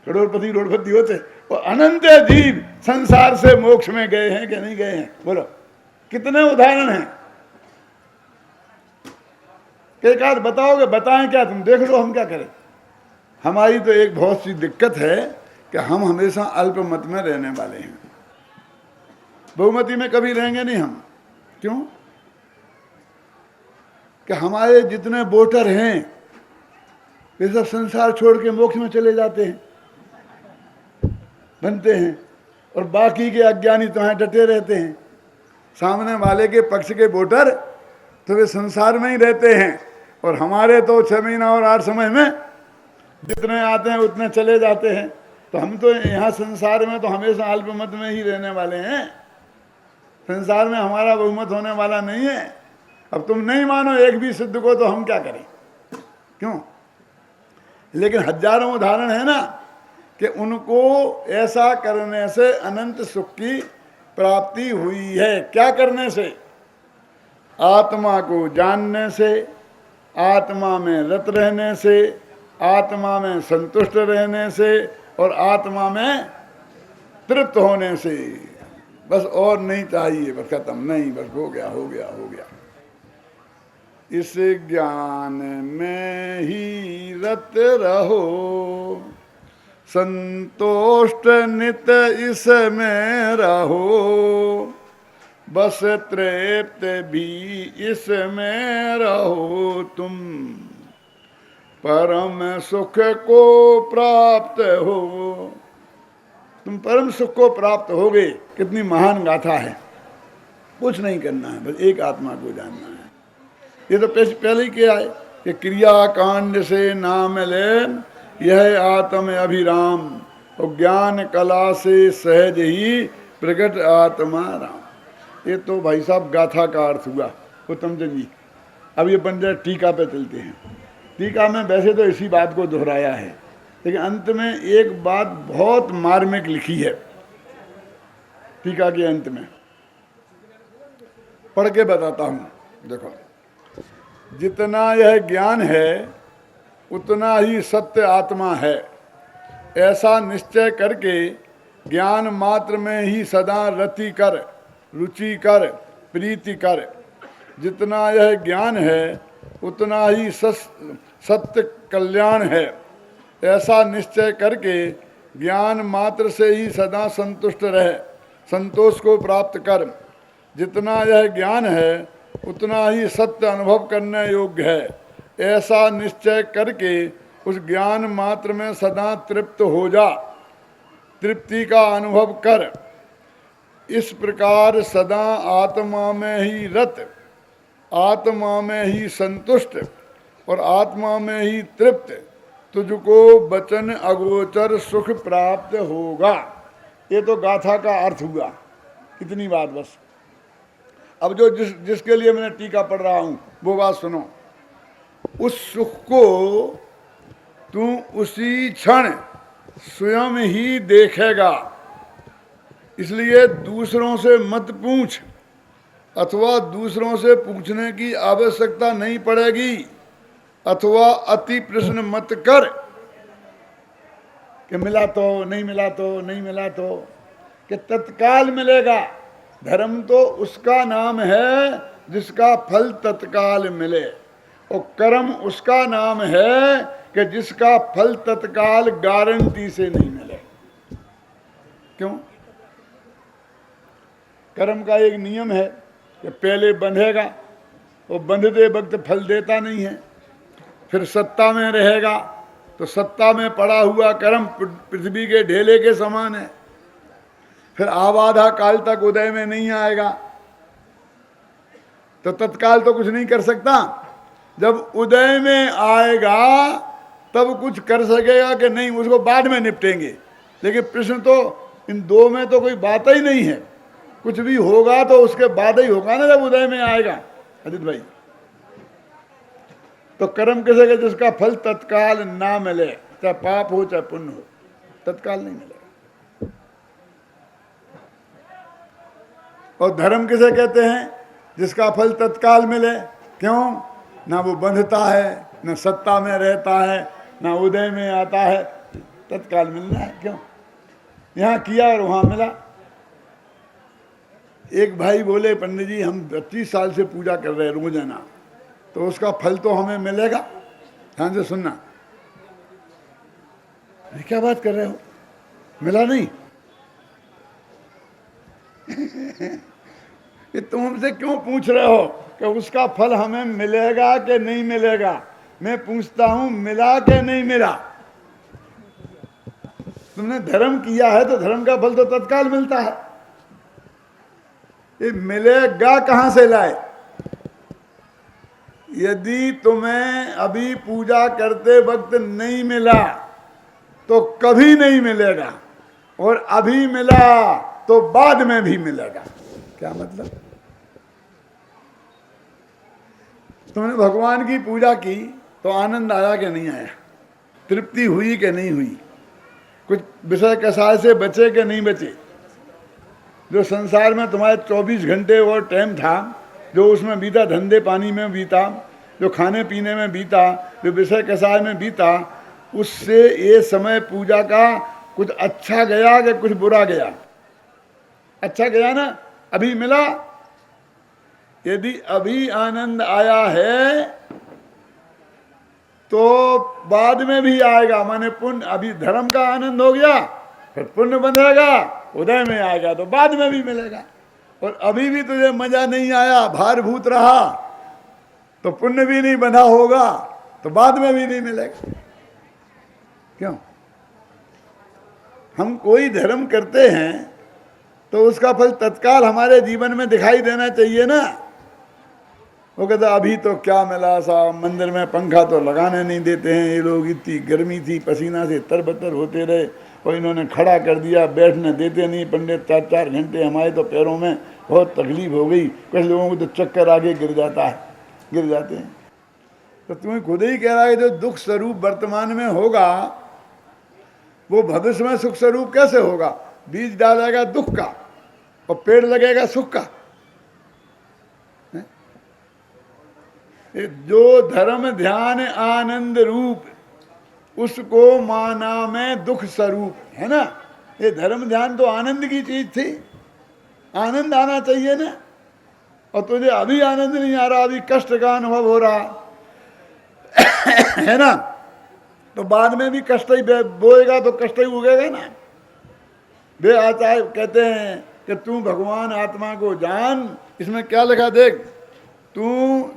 करोड़पति रोडपति होते, और अनंत जीव संसार से मोक्ष में गए हैं कि नहीं गए हैं? बोलो, कितने उदाहरण हैं? एक आध बताओगे? बताएं क्या? तुम देख लो, हम क्या करें? हमारी तो एक बहुत सी दिक्कत है कि हम हमेशा अल्पमत में रहने वाले हैं, बहुमती में कभी रहेंगे नहीं हम। क्यों? कि हमारे जितने वोटर हैं वे सब संसार छोड़ के मोक्ष में चले जाते हैं, बनते हैं, और बाकी के अज्ञानी तो यहाँ डटे रहते हैं। सामने वाले के पक्ष के वोटर तो वे संसार में ही रहते हैं, और हमारे तो 6 महीना और 8 समय में जितने आते हैं उतने चले जाते हैं। तो हम तो यहाँ संसार में तो हमेशा अल्पमत में ही रहने वाले हैं, संसार में हमारा बहुमत होने वाला नहीं है। अब तुम नहीं मानो एक भी सिद्ध को तो हम क्या करें? क्यों? लेकिन हजारों उदाहरण है ना कि उनको ऐसा करने से अनंत सुख की प्राप्ति हुई है। क्या करने से? आत्मा को जानने से, आत्मा में रत रहने से, आत्मा में संतुष्ट रहने से, और आत्मा में तृप्त होने से। बस और नहीं चाहिए, बस खत्म, नहीं, बस हो गया, हो गया, हो गया। इस ज्ञान में ही रत रहो, संतोष्ट नित इसमें रहो, बस तृप्त भी इसमें रहो तुम, परम सुख को प्राप्त हो। तुम परम सुख को प्राप्त होगे। कितनी महान गाथा है। कुछ नहीं करना है, बस एक आत्मा को जानना है। ये तो पहले ही किया है कि क्रिया कांड से नाम ले यह आत्म अभिराम, और ज्ञान कला से सहज ही प्रकट आत्मा राम। ये तो भाई साहब गाथा का अर्थ हुआ उत्तम चंद जी। अब ये बन जाए टीका पे चलते हैं। टीका में वैसे तो इसी बात को दोहराया है, लेकिन अंत में एक बात बहुत मार्मिक लिखी है टीका के अंत में, पढ़ के बताता हूँ। देखो, जितना यह ज्ञान है उतना ही सत्य आत्मा है, ऐसा निश्चय करके ज्ञान मात्र में ही सदा रति कर, रुचि कर, प्रीति कर। जितना यह ज्ञान है उतना ही सत्य कल्याण है, ऐसा निश्चय करके ज्ञान मात्र से ही सदा संतुष्ट रहे, संतोष को प्राप्त कर। जितना यह ज्ञान है उतना ही सत्य अनुभव करने योग्य है, ऐसा निश्चय करके उस ज्ञान मात्र में सदा तृप्त हो जा, तृप्ति का अनुभव कर। इस प्रकार सदा आत्मा में ही रत, आत्मा में ही संतुष्ट और आत्मा में ही तृप्त तुझको वचन अगोचर सुख प्राप्त होगा। ये तो गाथा का अर्थ हुआ। इतनी बात बस। अब जो जिसके लिए मैंने टीका पढ़ रहा हूं वो बात सुनो। उस सुख को तू उसी क्षण स्वयं ही देखेगा, इसलिए दूसरों से मत पूछ, अथवा दूसरों से पूछने की आवश्यकता नहीं पड़ेगी, अथवा अति प्रश्न मत कर कि मिला तो नहीं मिला तो नहीं मिला तो, कि तत्काल मिलेगा। धर्म तो उसका नाम है जिसका फल तत्काल मिले, और कर्म उसका नाम है कि जिसका फल तत्काल गारंटी से नहीं मिले। क्यों? कर्म का एक नियम है कि पहले बंधेगा, वो बंधते वक्त फल देता नहीं है। फिर सत्ता में रहेगा तो सत्ता में पड़ा हुआ कर्म पृथ्वी के ढेले के समान है। फिर आबाधा काल तक उदय में नहीं आएगा तो तत्काल तो कुछ नहीं कर सकता। जब उदय में आएगा तब कुछ कर सकेगा कि नहीं, उसको बाद में निपटेंगे। लेकिन प्रश्न तो इन दो में तो कोई बात ही नहीं है। कुछ भी होगा तो उसके बाद ही होगा ना, जब उदय में आएगा। अजित भाई, तो कर्म किसे के जिसका फल तत्काल ना मिले, चाहे पाप हो चाहे पुण्य हो, तत्काल नहीं मिलेगा। और धर्म किसे कहते हैं? जिसका फल तत्काल मिले। क्यों? ना वो बंधता है, ना सत्ता में रहता है, ना उदय में आता है, तत्काल मिलना है। क्यों? यहाँ किया और वहाँ मिला। एक भाई बोले, पंडित जी हम 25 साल से पूजा कर रहे हैं रोजाना, तो उसका फल तो हमें मिलेगा। ध्यान से सुनना, क्या बात कर रहे हो, मिला नहीं? कि तुम हमसे क्यों पूछ रहे हो कि उसका फल हमें मिलेगा कि नहीं मिलेगा? मैं पूछता हूं मिला कि नहीं मिला। तुमने धर्म किया है तो धर्म का फल तो तत्काल मिलता है। ये मिलेगा कहां से लाए? यदि तुम्हें अभी पूजा करते वक्त नहीं मिला तो कभी नहीं मिलेगा, और अभी मिला तो बाद में भी मिलेगा। क्या मतलब? तुमने भगवान की पूजा की तो आनंद आया कि नहीं आया? तृप्ति हुई कि नहीं हुई? कुछ विषय कसाय से बचे कि नहीं बचे? जो संसार में तुम्हारे 24 घंटे और टाइम था, जो उसमें बीता, धंधे पानी में बीता, जो खाने पीने में बीता, जो विषय कसाय में बीता, उससे ये समय पूजा का कुछ अच्छा गया कि कुछ बुरा गया? अच्छा गया ना, अभी मिला। यदि अभी आनंद आया है तो बाद में भी आएगा। माने पुण्य, अभी धर्म का आनंद हो गया, फिर पुण्य बंधेगा, उदय में आएगा तो बाद में भी मिलेगा। और अभी भी तुझे मजा नहीं आया, भारभूत रहा, तो पुण्य भी नहीं बंधा होगा तो बाद में भी नहीं मिलेगा। क्यों? हम कोई धर्म करते हैं तो उसका फल तत्काल हमारे जीवन में दिखाई देना चाहिए ना। वो कहता अभी तो क्या मिला साहब, मंदिर में पंखा तो लगाने नहीं देते हैं ये लोग, इतनी गर्मी थी, पसीना से तरबतर होते रहे, और इन्होंने खड़ा कर दिया, बैठने देते नहीं पंडित 4-4 घंटे। हमारे तो पैरों में बहुत तकलीफ हो गई, कुछ लोगों को तो चक्कर आगे गिर जाते हैं। तो तुम्हें खुद ही कह रहा है जो दुख स्वरूप वर्तमान में होगा वो भविष्य में सुख स्वरूप कैसे होगा? बीज डालेगा दुख का और पेड़ लगेगा सुख का। जो धर्म ध्यान आनंद रूप, उसको माना में दुख स्वरूप है ना। ये धर्म ध्यान तो आनंद की चीज थी, आनंद आना चाहिए ना। और तुझे अभी आनंद नहीं आ रहा, अभी कष्ट का अनुभव हो रहा है ना, तो बाद में भी कष्ट ही बोएगा तो कष्ट ही उगेगा ना। वे आचार्य कहते हैं कि तू भगवान आत्मा को जान। इसमें क्या लिखा देख, तू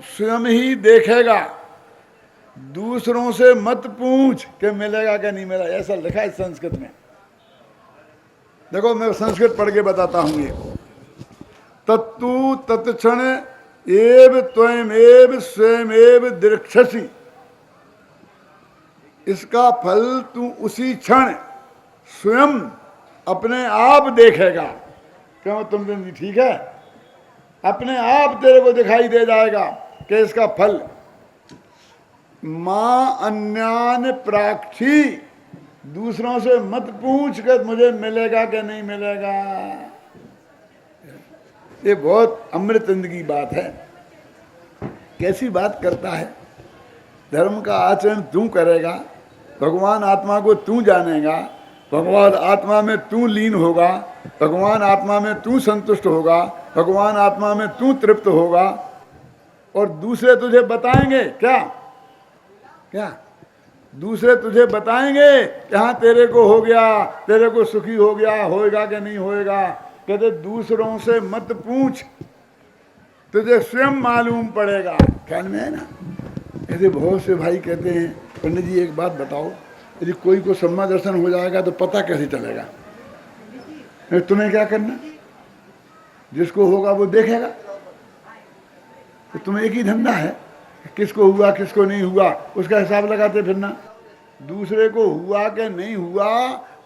स्वयं ही देखेगा, दूसरों से मत पूछ कि मिलेगा क्या नहीं मिला। ऐसा लिखा है संस्कृत में। देखो मैं संस्कृत पढ़ के बताता हूं। ये तत्तु तत्क्षण एव त्वमेव स्वयमेव दृक्षसि, इसका फल तू उसी क्षण स्वयं अपने आप देखेगा। क्यों? तुम दिन ठीक है, अपने आप तेरे को दिखाई दे जाएगा कि इसका फल। मां अन्यान प्राक्षी, दूसरों से मत पूछ कर मुझे मिलेगा कि नहीं मिलेगा। ये बहुत अमृतंद की बात है। कैसी बात करता है? धर्म का आचरण तू करेगा, भगवान आत्मा को तू जानेगा, भगवान आत्मा में तू लीन होगा, भगवान आत्मा में तू संतुष्ट होगा, भगवान आत्मा में तू तृप्त होगा, और दूसरे तुझे बताएंगे क्या? दूसरे तुझे बताएंगे कि हाँ तेरे को हो गया, तेरे को सुखी हो गया, होएगा कि नहीं होएगा। कहते दूसरों से मत पूछ, तुझे स्वयं मालूम पड़ेगा। ख्याल में है ना? ऐसे बहुत से भाई कहते हैं पंडित जी एक बात बताओ, यदि कोई को सम्मा दर्शन हो जाएगा तो पता कैसे चलेगा? तुम्हें क्या करना, जिसको होगा वो देखेगा। तो तुम्हें एक ही धंधा है, किसको हुआ किसको नहीं हुआ उसका हिसाब लगाते फिरना। दूसरे को हुआ कि नहीं हुआ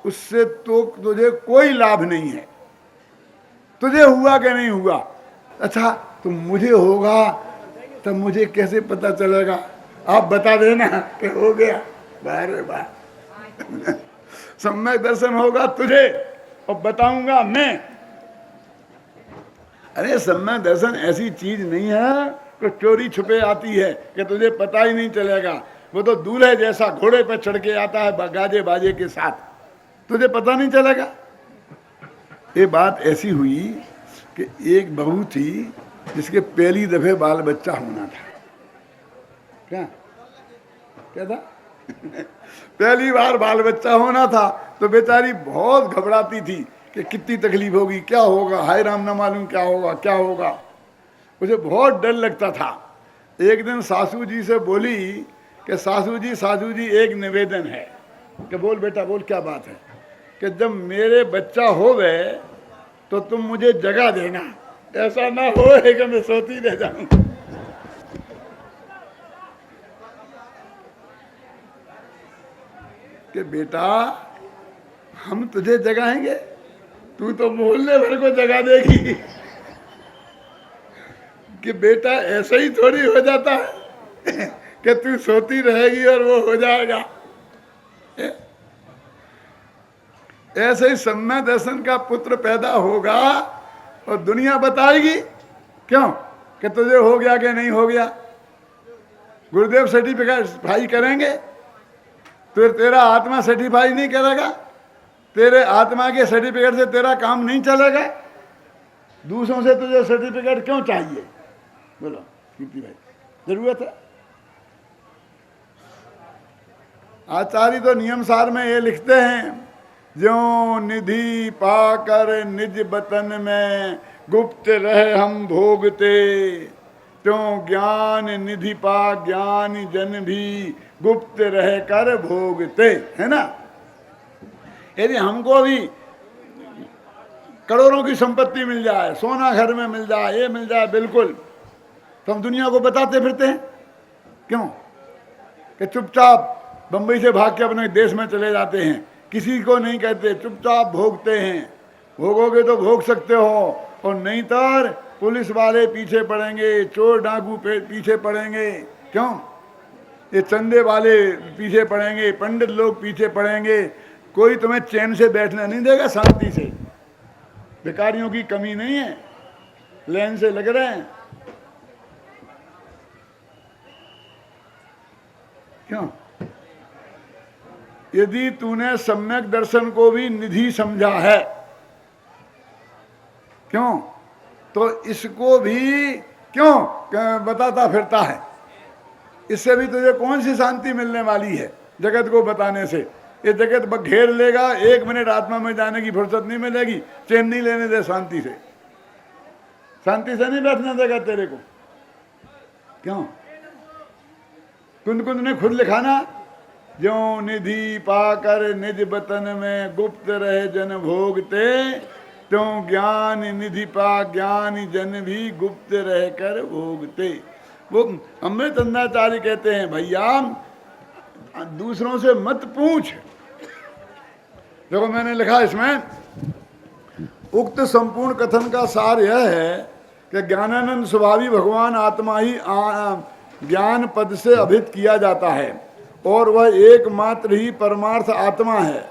उससे तो तुझे कोई लाभ नहीं है। तुझे हुआ कि नहीं हुआ, अच्छा तो मुझे होगा तब मुझे कैसे पता चलेगा? आप बता देना कि हो गया। बारे बार सम्यक दर्शन होगा तुझे और बताऊंगा मैं। अरे सम्यक दर्शन ऐसी चीज नहीं है कि चोरी छुपे आती है कि तुझे पता ही नहीं चलेगा। वो तो दूल्हे जैसा घोड़े पर चढ़ के आता है गाजे बाजे के साथ, तुझे पता नहीं चलेगा। ये बात ऐसी हुई कि एक बहू थी जिसके पहली दफे बाल बच्चा होना था। क्या क्या था? पहली बार बाल बच्चा होना था, तो बेचारी बहुत घबराती थी कि कितनी तकलीफ होगी, क्या होगा, हाय राम ना मालूम क्या होगा क्या होगा। मुझे बहुत डर लगता था। एक दिन सासू जी से बोली कि सासू जी एक निवेदन है। कि बोल बेटा बोल, क्या बात है? कि जब मेरे बच्चा हो गए तो तुम मुझे जगह देना, ऐसा ना हो कि मैं सोती रह जाऊं। कि बेटा हम तुझे जगाएंगे, तू तो मोहल्ले भर को जगा देगी। कि बेटा ऐसा ही थोड़ी हो जाता है कि तू सोती रहेगी और वो हो जाएगा। ऐसे ही सम्य दर्शन का पुत्र पैदा होगा और दुनिया बताएगी क्यों कि तुझे हो गया कि नहीं हो गया। गुरुदेव सर्टिफाई करेंगे तो तेरा आत्मा सर्टिफाई नहीं करेगा। तेरे आत्मा के सर्टिफिकेट से तेरा काम नहीं चलेगा। दूसरों से तुझे सर्टिफिकेट क्यों चाहिए? बोलो कीर्ति भाई, जरूरत है? आचार्य तो नियम सार में ये लिखते हैं, ज्यों निधि पाकर निज बतन में गुप्त रहे हम भोगते, त्यों ज्ञान निधि पा ज्ञान जन भी गुप्त रह कर भोगते। है ना? यदि हमको भी करोड़ों की संपत्ति मिल जाए, सोना घर में मिल जाए, ये मिल जाए बिल्कुल, तो हम दुनिया को बताते फिरते हैं क्यों? कि चुपचाप बंबई से भाग के अपने देश में चले जाते हैं, किसी को नहीं कहते, चुपचाप भोगते हैं। भोगोगे तो भोग सकते हो, और नहीं तो पुलिस वाले पीछे पड़ेंगे, चोर डाकू पीछे पड़ेंगे। क्यों? ये चंदे वाले पीछे पड़ेंगे, पंडित लोग पीछे पड़ेंगे। कोई तुम्हें चैन से बैठना नहीं देगा, शांति से। भिखारियों की कमी नहीं है, लाइन से लग रहे हैं। क्यों? यदि तूने सम्यक दर्शन को भी निधि समझा है, क्यों, तो इसको भी क्यों बताता फिरता है? इससे भी तुझे कौन सी शांति मिलने वाली है जगत को बताने से? ये जगत घेर लेगा, 1 मिनट आत्मा में जाने की फुर्सत नहीं मिलेगी, चैन नहीं लेने दे शांति से। शांति से नहीं बैठने देगा तेरे को। क्यों? कुंद कुंद ने खुद लिखा ना, ज्यों निधि पाकर निज बतन में गुप्त रहे जन भोगते, त्यों ज्ञान निधि पा ज्ञान जन भी गुप्त रहकर भोगते। वो अमृताचार्य कहते हैं, भैया दूसरों से मत पूछ। देखो मैंने लिखा इसमें, उक्त संपूर्ण कथन का सार यह है कि ज्ञानानंद स्वभावी भगवान आत्मा ही ज्ञान पद से अभित किया जाता है, और वह एकमात्र ही परमार्थ आत्मा है,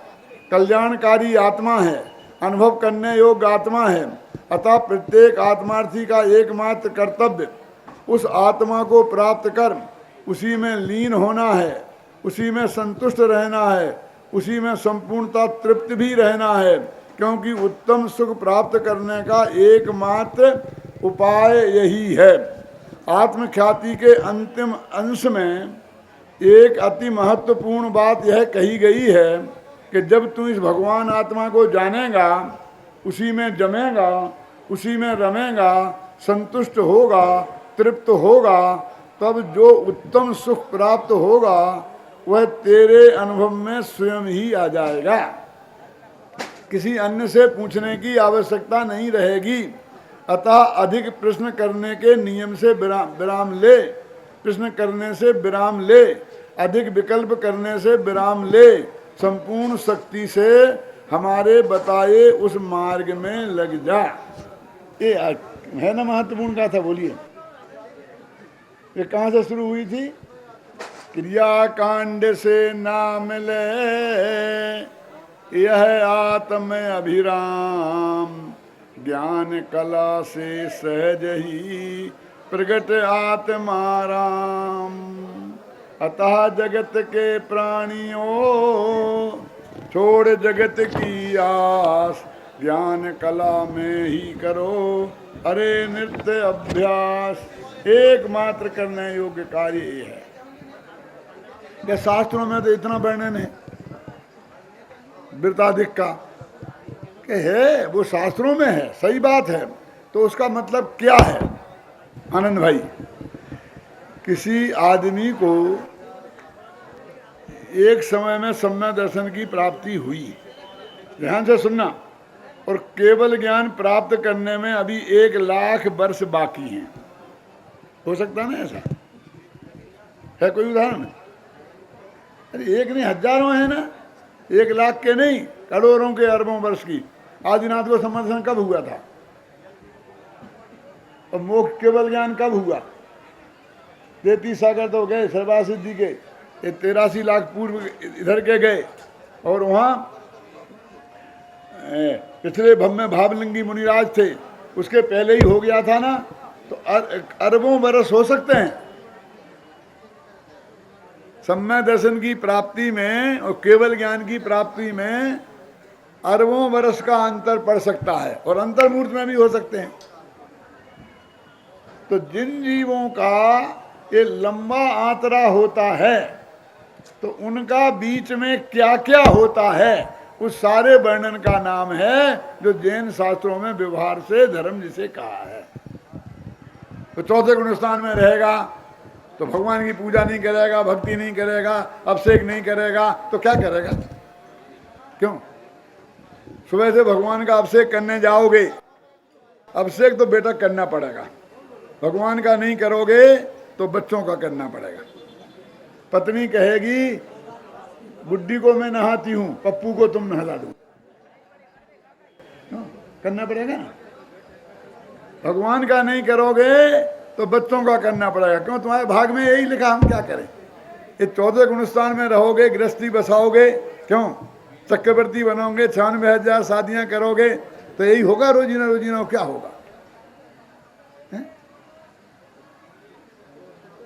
कल्याणकारी आत्मा है, अनुभव करने योग्य आत्मा है। अतः प्रत्येक आत्मार्थी का एकमात्र कर्तव्य उस आत्मा को प्राप्त कर उसी में लीन होना है, उसी में संतुष्ट रहना है, उसी में संपूर्णता तृप्त भी रहना है, क्योंकि उत्तम सुख प्राप्त करने का एकमात्र उपाय यही है। आत्मख्याति के अंतिम अंश में एक अति महत्वपूर्ण बात यह कही गई है कि जब तू इस भगवान आत्मा को जानेगा, उसी में जमेगा, उसी में रमेगा, संतुष्ट होगा, तृप्त होगा, तब जो उत्तम सुख प्राप्त होगा वह तेरे अनुभव में स्वयं ही आ जाएगा। किसी अन्य से पूछने की आवश्यकता नहीं रहेगी। अतः अधिक प्रश्न करने के नियम से विराम ले, प्रश्न करने से विराम ले, अधिक विकल्प करने से विराम ले, संपूर्ण शक्ति से हमारे बताए उस मार्ग में लग जा। ये है ना महत्वपूर्ण कथा? बोलिए, ये कहाँ से शुरू हुई थी? क्रिया कांड से नाम ले यह आत्म अभिराम, ज्ञान कला से सहज ही प्रगट आत्माराम। अतः जगत के प्राणियों छोड़ जगत की आस, ज्ञान कला में ही करो अरे नित्य अभ्यास। एकमात्र करने योग्य कार्य ये है कि शास्त्रों में तो इतना वर्णन है वृताधिक का कि है, वो शास्त्रों में है, सही बात है, तो उसका मतलब क्या है? आनंद भाई, किसी आदमी को एक समय में सम्यक दर्शन की प्राप्ति हुई, ध्यान से सुनना, और केवल ज्ञान प्राप्त करने में अभी 1,00,000 वर्ष बाकी हैं। हो सकता है ना ऐसा? है कोई उदाहरण? अरे एक नहीं, हजारों है ना, 1,00,000 के नहीं, करोड़ों के, अरबों वर्ष की। आदिनाथ को सम्यक दर्शन कब हुआ था? और मोक्ष केवल ज्ञान कब हुआ? 33 सागर तो गए सर्वा सिद्धि के, 83 लाख पूर्व इधर के गए, और वहाँ पिछले भव में भावलिंगी मुनिराज थे, उसके पहले ही हो गया था ना, तो अरबों बरस हो सकते हैं सम्यक दर्शन की प्राप्ति में और केवल ज्ञान की प्राप्ति में। अरबों वर्ष का अंतर पड़ सकता है, और अंतर्मूर्त में भी हो सकते हैं। तो जिन जीवों का ये लंबा आंतरा होता है, तो उनका बीच में क्या क्या होता है, उस सारे वर्णन का नाम है जो जैन शास्त्रों में व्यवहार से धर्म जिसे कहा है। तो चौथे गुणस्थान में रहेगा तो भगवान की पूजा नहीं करेगा, भक्ति नहीं करेगा, अभिषेक नहीं करेगा, तो क्या करेगा? क्यों? सुबह से भगवान का अभिषेक करने जाओगे, अभिषेक तो बेटा करना पड़ेगा, भगवान का नहीं करोगे तो बच्चों का करना पड़ेगा। पत्नी कहेगी बुड्ढी को मैं नहाती हूं, पप्पू को तुम नहला दो, करना पड़ेगा ना। भगवान का नहीं करोगे तो बच्चों का करना पड़ेगा। क्यों? तुम्हारे भाग में यही लिखा, हम क्या करें? ये 14 गुणस्थान में रहोगे, गृहस्थी बसाओगे, क्यों चक्रवर्ती बनोगे, 96,000 शादियां करोगे, तो यही होगा रोजीना रोजीना, क्या होगा?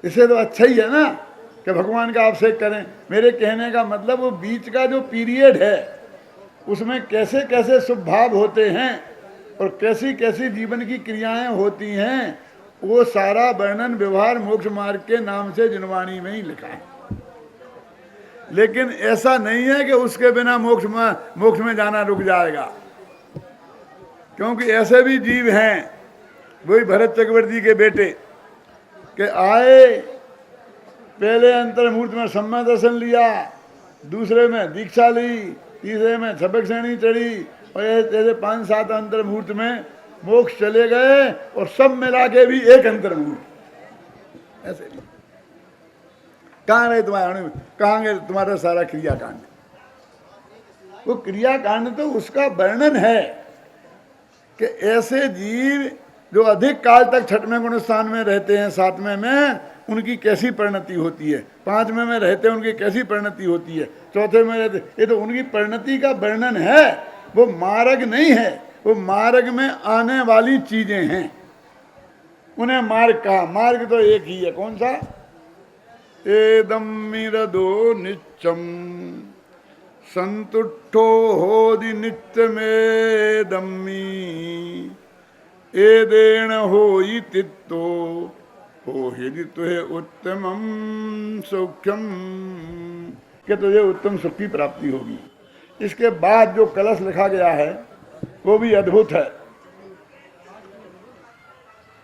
इसे तो अच्छा ही है ना कि भगवान का अभिषेक करें। मेरे कहने का मतलब वो बीच का जो पीरियड है उसमें कैसे कैसे शुभ भाव होते हैं और कैसी कैसी जीवन की क्रियाएं होती हैं, वो सारा वर्णन व्यवहार मोक्ष मार्ग के नाम से जिनवाणी में ही लिखा है। लेकिन ऐसा नहीं है कि उसके बिना मोक्ष में जाना रुक जाएगा, क्योंकि ऐसे भी जीव हैं, वही भरत चक्रवर्ती के बेटे के आए, पहले अंतर्मूर्त में सम्यक दर्शन लिया, दूसरे में दीक्षा ली, तीसरे में छपक श्रेणी चढ़ी, और ऐसे 5-7 अंतर्मूर्त में मोक्ष चले गए, और सब मिला के भी एक अंतर्मूर्त। ऐसे नहीं। कहाँ रहे तुम्हारा, कहाँ गए तुम्हारा सारा क्रियाकांड? वो क्रियाकांड तो उसका वर्णन है कि ऐसे जीव जो अधिक काल तक 6वें गुण स्थान में रहते हैं, 7वें में उनकी कैसी परिणति होती है, 5वें में रहते हैं उनकी कैसी परिणति होती है, 4थे में रहते, ये तो उनकी परिणति का वर्णन है, वो मार्ग नहीं है। वो मार्ग में आने वाली चीजें हैं, उन्हें मार्ग कहा। मार्ग तो एक ही है, कौन सा? एदम मिरदो नित्यम संतुष्टो होदि नित्य में दम्मी एदेण होई तित्तो हो यदि तुहे उत्तमम सौख्यम, कि तुझे उत्तम सुख की प्राप्ति होगी। इसके बाद जो कलश लिखा गया है वो भी अद्भुत है।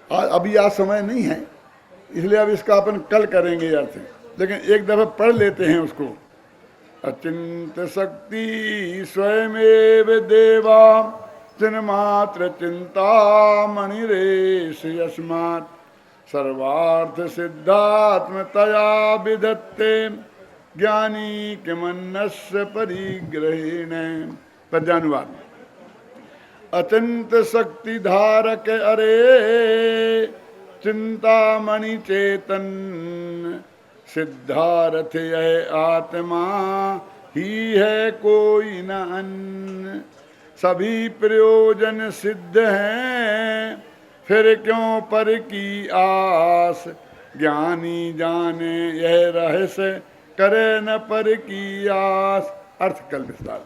अभी आज समय नहीं है, इसलिए अब इसका अपन कल करेंगे अर्थ, लेकिन एक दफा पढ़ लेते हैं उसको। अचिंत शक्ति स्वयमेव देवा चिन्मात्र चिंता मणिरेश यस्मात् सर्वार्थ सिद्धात्मतया विधत्ते ज्ञानी किमन्नस्य परिग्रहेण। पद्यानुवाद। अचिंत शक्ति धारक अरे चिंतामणि चेतन सिद्धार्थ यह आत्मा ही है कोई न अन्य। सभी प्रयोजन सिद्ध हैं फिर क्यों पर की आस। ज्ञानी जाने यह रहस्य करे न पर की आस। अर्थ कल विस्तार।